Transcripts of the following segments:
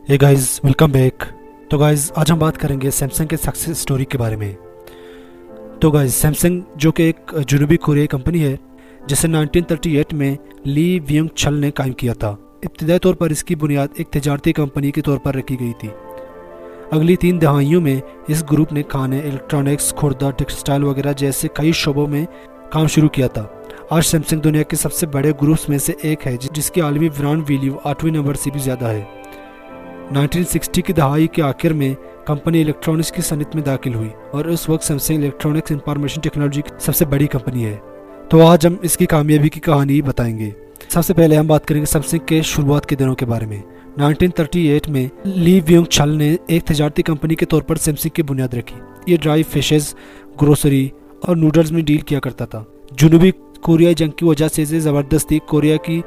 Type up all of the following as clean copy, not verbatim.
हे guys, welcome back. तो guys, आज हम बात करेंगे सैमसंग के सक्सेस स्टोरी के बारे में। तो गाइस, सैमसंग जो कि एक जनूबी कोरियाई कंपनी है जिसे 1938 में ली व्यंग छल ने कायम किया था। इब्तदाई तौर पर इसकी बुनियाद एक तजारती कंपनी के तौर पर रखी गई थी। अगली 3 दहाइयों में इस ग्रुप ने खाने, इलेक्ट्रॉनिक्स, खुर्दा, टेक्सटाइल वगैरह जैसे कई शोबों में काम शुरू किया था। आज सैमसंग दुनिया के सबसे बड़े ग्रुप्स में से एक है जिसकी आलमी ब्रांड वैल्यू 8वें नंबर से भी ज़्यादा है। 1960 की दहाई के आखिर में कंपनी इलेक्ट्रॉनिक्स की सनत में दाखिल हुई और उस वक्त सैमसंग इलेक्ट्रॉनिक्स इंफॉर्मेशन टेक्नोलॉजी की सबसे बड़ी कंपनी है। तो आज हम इसकी कामयाबी की कहानी बताएंगे। सबसे पहले हम बात करेंगे सैमसंग के शुरुआत के दिनों के बारे में। 1938 में ली व्यंग छल ने एक तजारती कंपनी के तौर पर सैमसंग की बुनियाद रखी। ये ड्राई फिशेज, ग्रोसरी और नूडल्स में डील किया करता था। जनूबी कोरियाई जंग की वजह से ज़बरदस्ती कोरिया की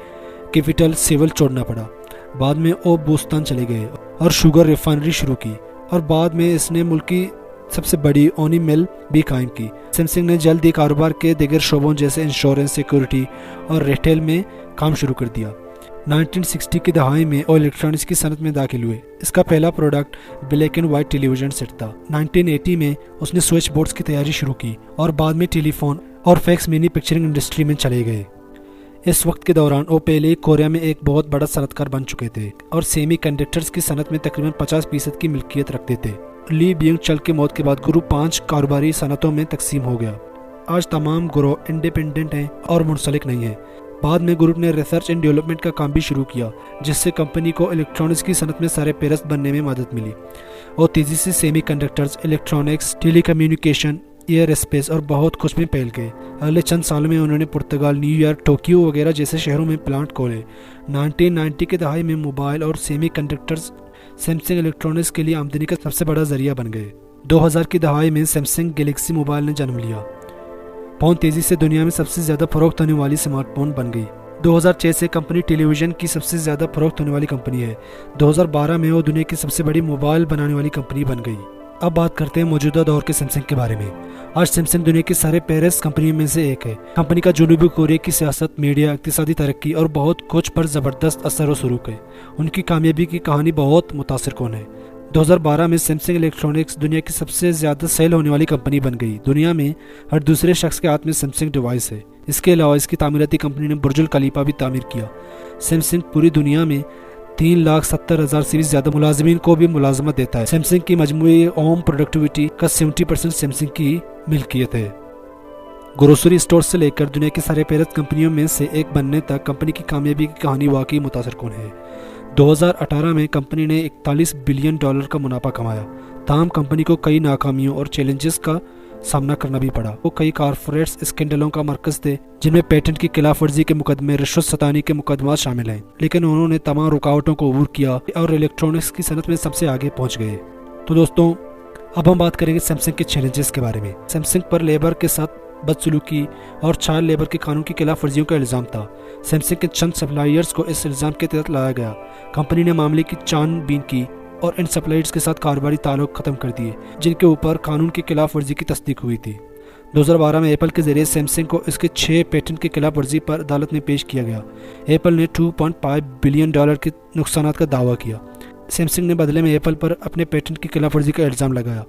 कैपिटल सेवल छोड़ना पड़ा। बाद में वो बोस्तान चले गए और शुगर रिफाइनरी शुरू की और बाद में इसने मुल्क की सबसे बड़ी ओनी मिल भी कायम की। सैमसंग ने जल्द ही कारोबार के दीगर शोबों जैसे इंश्योरेंस, सिक्योरिटी और रिटेल में काम शुरू कर दिया। 1960 की दहाई में वो इलेक्ट्रॉनिक्स की सनत में दाखिल हुए। इसका पहला product black and white television set था। 1980 में उसने स्विच बोर्ड्स की तैयारी शुरू की और बाद में टेलीफोन और फैक्स मैन्युफैक्चरिंग इंडस्ट्री में चले गए। इस वक्त के दौरान वो पहले ही कोरिया में एक बहुत बड़ा सनतकार बन चुके थे और सेमी कंडक्टर्स की सनत में तकरीबन 50% की मिल्कियत रखते थे। ली व्यंग छल के मौत के बाद ग्रुप 5 कारोबारी सनतों में तकसीम हो गया। आज तमाम ग्रुप इंडिपेंडेंट हैं और मुंसलिक नहीं है। बाद में ग्रुप ने रिसर्च एंड डेवलपमेंट का काम भी शुरू किया जिससे कंपनी को इलेक्ट्रॉनिक्स की सनत में सारे पेरस्त बनने में मदद मिली और तेज़ी से semi conductors, electronics, telecommunication, air space और बहुत कुछ में फैल गए। अगले चंद सालों में उन्होंने पुर्तगाल, न्यूयॉर्क, टोक्यो वगैरह जैसे शहरों में प्लांट खोले। 1990 के दहाई में मोबाइल और सेमी कंडक्टर्स सैमसंग इलेक्ट्रॉनिक्स के लिए आमदनी का सबसे बड़ा जरिया बन गए। 2000 की दहाई में सैमसंग गैलेक्सी मोबाइल ने जन्म लिया। फोन तेज़ी से दुनिया में सबसे ज़्यादा फरोख्त होने वाली स्मार्टफोन बन गई। 2006 से कंपनी टेलीविज़न की सबसे ज़्यादा फरोख्त होने वाली कंपनी है। 2012 में वो दुनिया की सबसे बड़ी मोबाइल बनाने वाली कंपनी बन गई। अब बात करते हैं मौजूदा दौर के सैमसंग के बारे में। आज सैमसंग दुनिया की सारे पेरेस कंपनियों में से एक है। कंपनी का जनूबी कोरिया की सियासत, मीडिया, इक़्तिसादी तरक्की और बहुत कुछ पर ज़बरदस्त असर व सलूक है। उनकी कामयाबी की कहानी बहुत मुतासिर कौन है। 2012 में सैमसंग इलेक्ट्रॉनिक्स दुनिया की सबसे ज़्यादा सेल होने वाली कंपनी बन गई। दुनिया में हर दूसरे शख्स के हाथ में सैमसंग डिवाइस है। इसके अलावा इसकी तामीराती कंपनी ने बुर्जुल खलीफा भी तामीर किया। सैमसंग पूरी दुनिया में 3,70,000 से भी ज़्यादा मुलाजमीन को भी मुलाजमत देता है। सैमसंग की मजमूई ओम प्रोडक्टिविटी का 70% सैमसंग की मिल्कियत है। ग्रोसरी स्टोर से लेकर दुनिया की सारे पेरस्त कंपनियों में से एक बनने तक कंपनी की कामयाबी की कहानी वाकई मुतासिर कौन है। 2018 में कंपनी ने $41 बिलियन का मुनाफा कमाया। ताहम कंपनी को कई नाकामियों और चैलेंजेस का सामना करना भी पड़ा। वो कई कॉर्पोरेट स्कैंडलों का मरकज थे जिनमें पेटेंट की खिलाफ वर्जी के मुकदमे, रिश्वत सतानी के मुकदमात शामिल हैं, लेकिन उन्होंने तमाम रुकावटों को अबूर किया और इलेक्ट्रॉनिक्स की सनत में सबसे आगे पहुंच गए। तो दोस्तों, अब हम बात करेंगे सैमसंग के चैलेंजेस के बारे में। सैमसंग पर लेबर के साथ बदसलूकी और चाइल्ड लेबर के कानून की खिलाफ वर्जियों का इल्ज़ाम था। सैमसंग के चंद सप्लायर्स को इस इल्ज़ाम के तहत लाया गया। कंपनी ने मामले की छानबीन की और इन सप्लायर्स के साथ कारोबारी ताल्लुक ख़त्म कर दिए जिनके ऊपर कानून की खिलाफ वर्जी की तस्दीक हुई थी। 2012 में एप्पल के जरिए सैमसंग को इसके 6 पेटेंट की खिलाफ वर्जी पर अदालत में पेश किया गया। एप्पल ने $2.5 बिलियन के नुकसान का दावा किया। सैमसंग ने बदले में एप्पल पर अपने पेटेंट की खिलाफ वर्जी का इल्ज़ाम लगाया।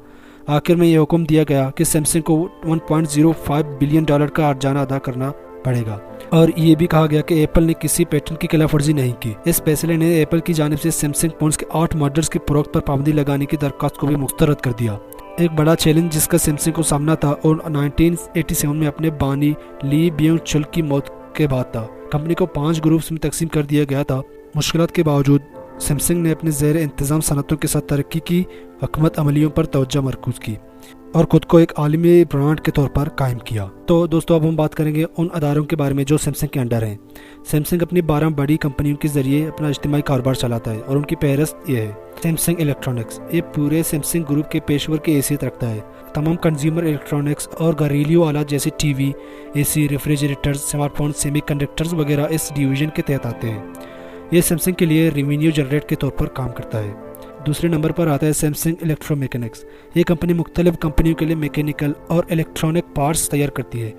आखिर में यह हुक्म दिया गया कि सैमसंग को $1.05 बिलियन का अर्जाना अदा करना पड़ेगा और ये भी कहा गया कि एप्पल ने किसी पेटेंट की खिलाफ वर्जी नहीं की। इस फैसले ने एप्पल की जानिब से सैमसंग फोन्स के 8 मॉडल्स की फरोख्त पर पाबंदी लगाने की दरख्वास्त को भी मुस्तरद कर दिया। एक बड़ा चैलेंज जिसका सैमसंग को सामना था और 1987 में अपने बानी ली व्यंग छल की मौत के बाद था। कंपनी को 5 ग्रुप्स में तकसीम कर दिया गया था। मुश्किलात के बावजूद सैमसंग ने अपने ज़ेर इंतज़ाम सनतों के साथ तरक्की की, हुकूमत अमलियों पर तवज्जो मरकूज़ की और खुद को एक आलमी ब्रांड के तौर पर कायम किया। तो दोस्तों, अब हम बात करेंगे उन अदारों के बारे में जो सैमसंग के अंडर हैं। सैमसंग अपनी 12 बड़ी कंपनियों के जरिए अपना इज्तिमाई कारोबार चलाता है और उनकी फहरिस्त ये है। सैमसंग इलेक्ट्रॉनिक्स ये पूरे सैमसंग ग्रुप के पेशवर की हैसियत रखता है। तमाम कंज्यूमर इलेक्ट्रॉनिक्स और घरेलू आलात जैसे TV, AC, refrigerators, smartphone, semi conductors वगैरह इस डिवीजन के तहत आते हैं। ये सैमसंग के लिए रेवेन्यू जनरेट के तौर पर काम करता है। दूसरे नंबर पर आता है सैमसंग इलेक्ट्रोमैकेनिक्स। ये कंपनी मुख्तलिफ कंपनियों के लिए मैकेनिकल और इलेक्ट्रॉनिक पार्ट्स तैयार करती है।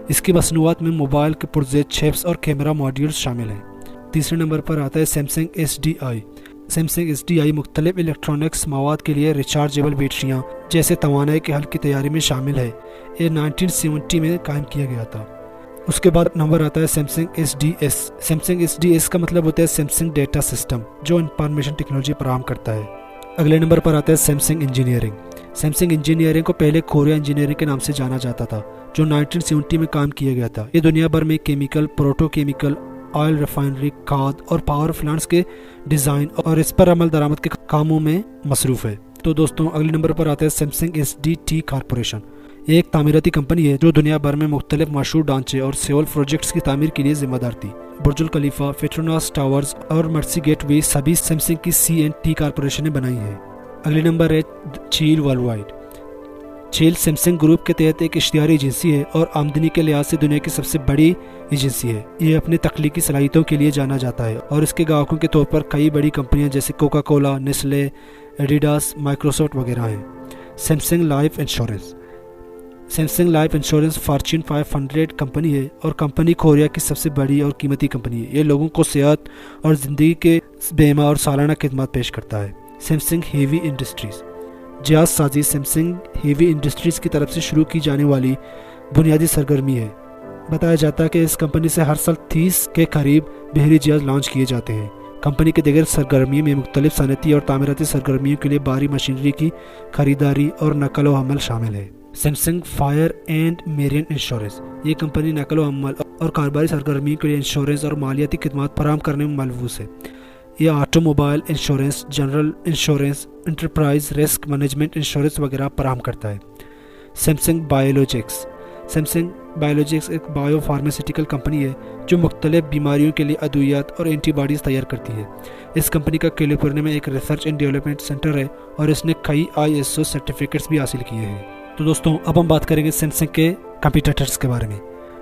इसकी मसनूआत में मोबाइल के पुर्जे, चिप्स और कैमरा मॉड्यूल्स शामिल हैं। तीसरे नंबर पर आता है सैमसंग SDI। सैमसंग SDI मुख्तलिफ इलेक्ट्रॉनिक्स मवाद के लिए रिचार्जेबल बैटरियाँ जैसे तवानाई के हल की तैयारी में शामिल है। ये 1970 में कायम किया गया था। उसके बाद नंबर आता है सैमसंग SDS। सैमसंग SDS का मतलब होता है सैमसंग डेटा सिस्टम, जो इंफॉर्मेशन टेक्नोलॉजी फराहम करता है। अगले नंबर पर आता है सैमसंग इंजीनियरिंग। सैमसंग इंजीनियरिंग को पहले कोरिया इंजीनियरिंग के नाम से जाना जाता था, जो 1970 में काम किया गया था। ये दुनिया भर में केमिकल, प्रोटोकेमिकल, ऑयल रिफाइनरी, खाद और पावर प्लांट्स के डिज़ाइन और इस पर अमल दरामद के कामों में मसरूफ़ है। तो दोस्तों अगले नंबर पर आता है सैमसंग SDT कॉरपोरेशन। ये एक तामीराती कंपनी है जो दुनिया भर में मुख्तलिफ मशहूर ढांचे और सिविल प्रोजेक्ट्स की तामीर के लिए जिम्मेदार थी। बुर्जुल खलीफा, पेट्रोनास टावर्स और मर्सी गेटवे सभी सैमसंग की C&T कॉरपोरेशन ने बनाई है। अगले नंबर है चील वर्ल्ड वाइड। चील सैमसंग ग्रुप के तहत एक इश्तिहारी एजेंसी है और आमदनी के लिहाज से दुनिया की सबसे बड़ी एजेंसी है। ये अपनी तख्लीकी सलाहियतों के लिए जाना जाता है और इसके ग्राहकों के तौर पर कई बड़ी कंपनियां जैसे Coca Cola, Nestle, Adidas, Microsoft वगैरह हैं। Samsung life insurance. Samsung life insurance Fortune 500 company है और कंपनी कोरिया की सबसे बड़ी और कीमती कंपनी है। ये लोगों को सेहत और ज़िंदगी के बीमा और सालाना खिदमत पेश करता है। Samsung heavy industries. जहाज साजी सैमसंग हेवी इंडस्ट्रीज़ की तरफ से शुरू की जाने वाली बुनियादी सरगर्मी है। बताया जाता है कि इस कंपनी से हर साल 30 के करीब बहरी जहाज लॉन्च किए जाते हैं। कंपनी के दीगर सरगर्मियों में मुख्तलिफ सनती और तामीराती सरगर्मियों के लिए भारी मशीनरी की खरीदारी और नकल व हमल शामिल है। Samsung fire and marine insurance. ये कंपनी नकल व हमल और कारोबारी सरगर्मियों के लिए इंश्योरेंस और मालियाती खिदमत फराहम करने में मलबूस है। यह automobile insurance, general insurance, enterprise risk management insurance वगैरह फराहम करता है। Samsung biologics. सैमसंग बायोलॉजिक्स एक बायो फार्मास्यूटिकल कंपनी है जो मुख्तलिफ बीमारियों के लिए अद्वियात और एंटीबॉडीज़ तैयार करती है। इस कंपनी का कैलिफोर्निया में एक रिसर्च एंड डेवलपमेंट सेंटर है और इसने कई ISO सर्टिफिकेट्स भी हासिल किए हैं। तो दोस्तों अब हम बात करेंगे सैमसंग के कंपटीटर्स के बारे में।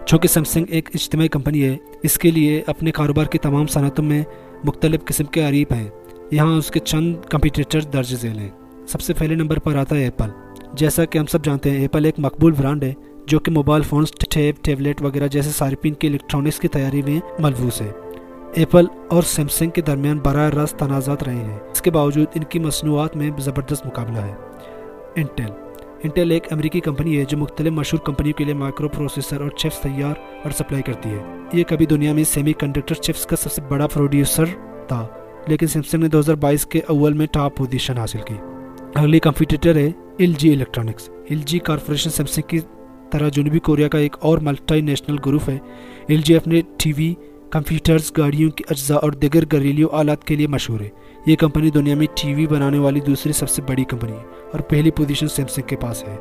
चूँकि सैमसंग एक इज्तिमाई कंपनी है, इसके लिए अपने कारोबार की तमाम सनतों में मुख्तलिफ किस्म के अरीब हैं। यहाँ उसके चंद कंपटीटर्स दर्ज झेल हैं। सबसे पहले नंबर पर आता है एप्पल। जैसा कि हम सब जानते हैं एप्पल एक मकबूल ब्रांड है जो कि मोबाइल फ़ोन्स, टैबलेट वगैरह जैसे सार्फिन के इलेक्ट्रॉनिक्स की तैयारी में मलबूस है। एप्पल और सैमसंग के दरमियान बराह रास्त तनाज़ात रहे हैं। इसके बावजूद इनकी मसनूआत में ज़बरदस्त मुकाबला है। इंटेल एक अमेरिकी कंपनी है जो मुख्तलिफ मशहूर कंपनियों के लिए माइक्रो प्रोसेसर और चिप्स तैयार और सप्लाई करती है। ये कभी दुनिया में सेमीकंडक्टर चिप्स का सबसे बड़ा प्रोड्यूसर था, लेकिन सैमसंग ने 2022 के अव्वल में टॉप पोजीशन हासिल की। अगली कंपटीटर है LG electronics. LG corporation Samsung की तरह जनूबी कोरिया का एक और मल्टी नेशनल ग्रुप है। LG अपने TV, कंप्यूटर्स, गाड़ियों के अज्जा और दिगर घरेलू आलात के लिए मशहूर है। ये कंपनी दुनिया में TV बनाने वाली दूसरी सबसे बड़ी कंपनी है और पहली पोजीशन सैमसंग के पास है।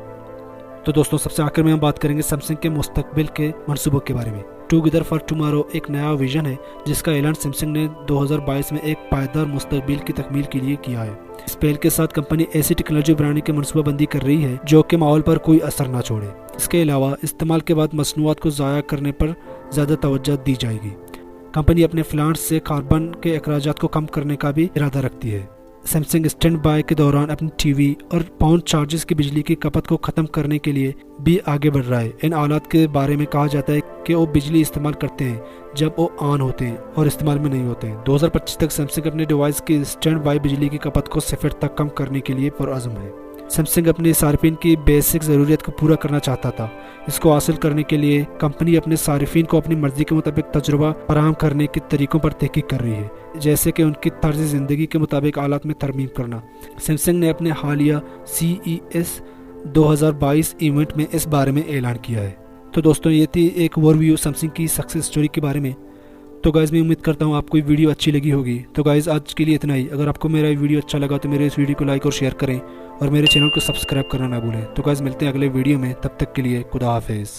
तो दोस्तों सबसे आखिर में हम बात करेंगे सैमसंग के मुस्तकबिल के मंसूबों के बारे में। टुगेदर फॉर टुमारो एक नया विजन है जिसका ऐलान सैमसंग ने 2022 में एक पायदार मुस्तकबिल की तकमील के लिए किया है। इस पहल के साथ कंपनी ऐसी टेक्नोलॉजी बनाने की मनसूबाबंदी कर रही है जो कि माहौल पर कोई असर न छोड़े। इसके अलावा इस्तेमाल के बाद मसनूआत को ज़ाया करने पर ज़्यादा तवज्जो दी जाएगी। कंपनी अपने प्लांट्स से कार्बन के अखराजात को कम करने का भी इरादा रखती है। सैमसंग स्टैंड बाय के दौरान अपनी TV और पाउंड चार्जेस की बिजली की खपत को ख़त्म करने के लिए भी आगे बढ़ रहा है। इन आलात के बारे में कहा जाता है कि वो बिजली इस्तेमाल करते हैं जब वो ऑन होते हैं और इस्तेमाल में नहीं होते हैं। 2025 तक सैमसंग अपने डिवाइस की स्टैंड बाय बिजली की खपत को 0 तक कम करने के लिए पुरअज़्म है। सैमसंग अपने सार्फिन की बेसिक ज़रूरियत को पूरा करना चाहता था। इसको हासिल करने के लिए कंपनी अपने सार्फिन को अपनी मर्जी के मुताबिक तजुर्बा फराहम करने के तरीकों पर तहकीक कर रही है, जैसे कि उनकी तर्ज ज़िंदगी के मुताबिक आलात में तरमीम करना। सैमसंग ने अपने हालिया CES 2022 इवेंट में इस बारे में ऐलान किया है। तो दोस्तों ये थी एक ओवरव्यू सैमसंग की सक्सेस स्टोरी के बारे में। तो गाइज़ मैं उम्मीद करता हूँ आपको ये वीडियो अच्छी लगी होगी। तो गाइज़ आज के लिए इतना ही। अगर आपको मेरा वीडियो अच्छा लगा तो मेरे इस वीडियो को लाइक और शेयर करें और मेरे चैनल को सब्सक्राइब करना ना भूलें। तो गाइज़ मिलते हैं अगले वीडियो में, तब तक के लिए खुदा हाफिज़।